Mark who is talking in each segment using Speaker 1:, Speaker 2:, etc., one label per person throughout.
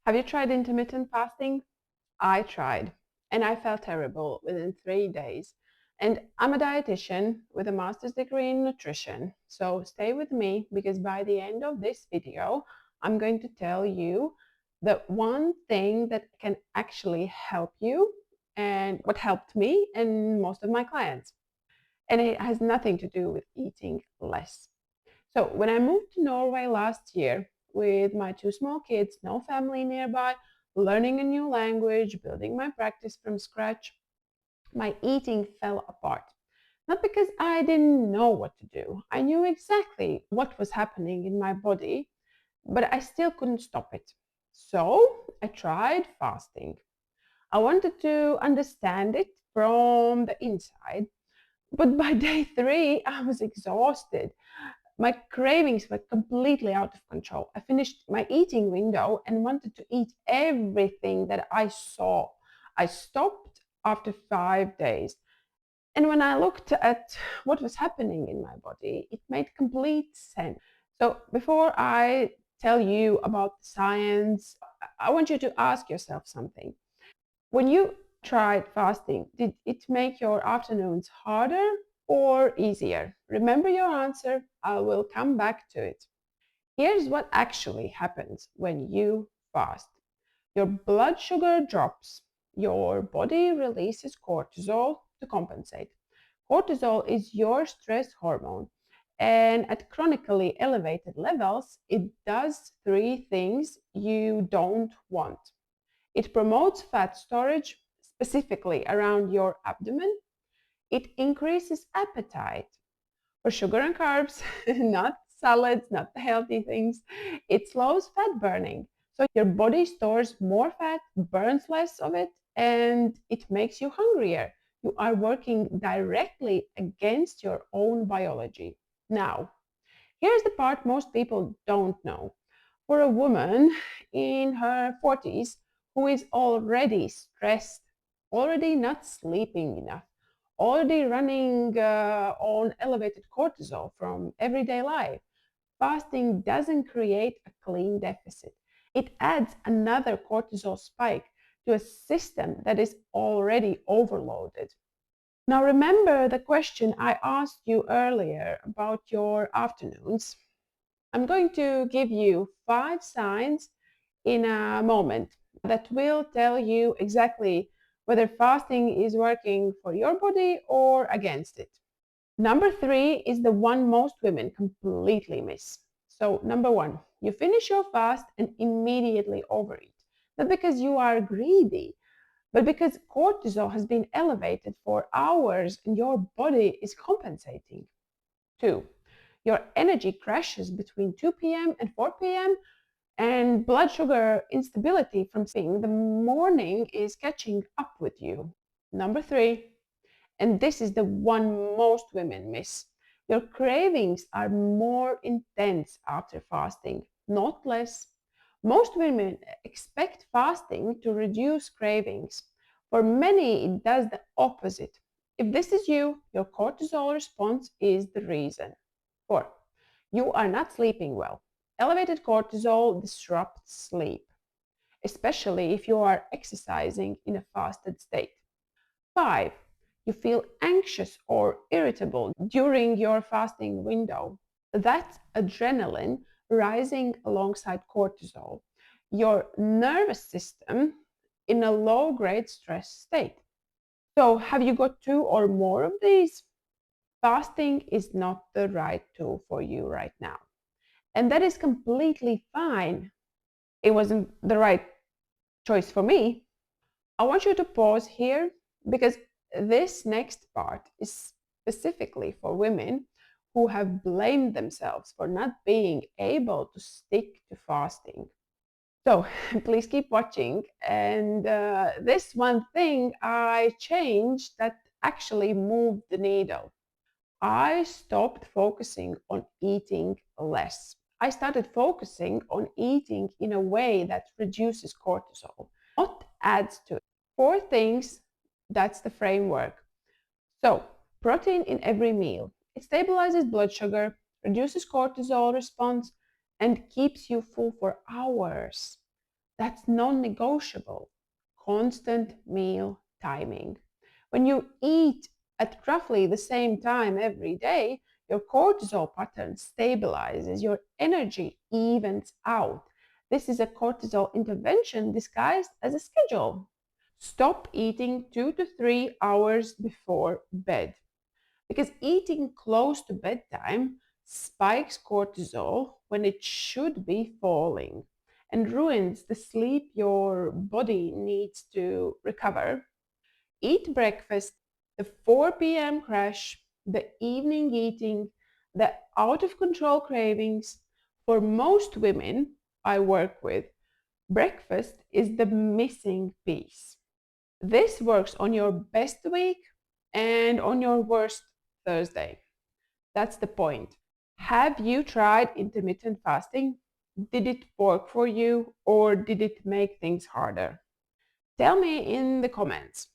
Speaker 1: Have you tried intermittent fasting? I tried, and I felt terrible within 3 days. And I'm a dietitian with a master's degree in nutrition. So stay with me because by the end of this video, I'm going to tell you the one thing that can actually help you and what helped me and most of my clients. And it has nothing to do with eating less. So when I moved to Norway last year with my two small kids, no family nearby, learning a new language, building my practice from scratch, my eating fell apart. Not because I didn't know what to do. I knew exactly what was happening in my body, but I still couldn't stop it. So I tried fasting. I wanted to understand it from the inside, but by day 3, I was exhausted. My cravings were completely out of control. I finished my eating window and wanted to eat everything that I saw. I stopped after 5 days. And when I looked at what was happening in my body, it made complete sense. So before I tell you about the science, I want you to ask yourself something. When you tried fasting, did it make your afternoons harder or easier? Remember your answer. I will come back to it. Here's what actually happens when you fast. Your blood sugar drops. Your body releases cortisol to compensate. Cortisol is your stress hormone, and at chronically elevated levels, it does three things you don't want. It promotes fat storage, specifically around your abdomen. It increases appetite for sugar and carbs, not salads, not the healthy things. It slows fat burning. So your body stores more fat, burns less of it, and it makes you hungrier. You are working directly against your own biology. Now, here's the part most people don't know. For a woman in her 40s who is already stressed, already not sleeping enough, already running on elevated cortisol from everyday life, fasting doesn't create a clean deficit. It adds another cortisol spike to a system that is already overloaded. Now, remember the question I asked you earlier about your afternoons. I'm going to give you 5 signs in a moment that will tell you exactly whether fasting is working for your body or against it. Number 3 is the one most women completely miss. So, number 1, you finish your fast and immediately overeat. Not because you are greedy, but because cortisol has been elevated for hours and your body is compensating. 2, your energy crashes between 2 p.m. and 4 p.m., and blood sugar instability from sleeping the morning is catching up with you. Number 3, and this is the one most women miss, your cravings are more intense after fasting, not less. Most women expect fasting to reduce cravings. For many, it does the opposite. If this is you, your cortisol response is the reason. 4, you are not sleeping well. Elevated cortisol disrupts sleep, especially if you are exercising in a fasted state. 5, you feel anxious or irritable during your fasting window. That's adrenaline rising alongside cortisol, your nervous system in a low grade stress state. So, have you got 2 or more of these? Fasting is not the right tool for you right now. And that is completely fine. It wasn't the right choice for me. I want you to pause here because this next part is specifically for women who have blamed themselves for not being able to stick to fasting. So please keep watching. And this one thing I changed that actually moved the needle. I stopped focusing on eating less. I started focusing on eating in a way that reduces cortisol, not adds to it. 4 things, that's the framework. So, protein in every meal. It stabilizes blood sugar, reduces cortisol response, and keeps you full for hours. That's non-negotiable. Constant meal timing. When you eat at roughly the same time every day, your cortisol pattern stabilizes, your energy evens out. This is a cortisol intervention disguised as a schedule. Stop eating 2 to 3 hours before bed because eating close to bedtime spikes cortisol when it should be falling and ruins the sleep your body needs to recover. Eat breakfast, the 4 p.m. crash, the evening eating, the out of control cravings. For most women I work with, breakfast is the missing piece. This works on your best week and on your worst Thursday. That's the point. Have you tried intermittent fasting? Did it work for you or did it make things harder? Tell me in the comments.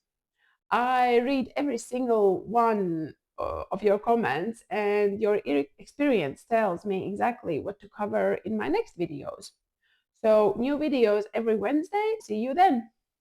Speaker 1: I read every single one of your comments, and your experience tells me exactly what to cover in my next videos. So, new videos every Wednesday. See you then.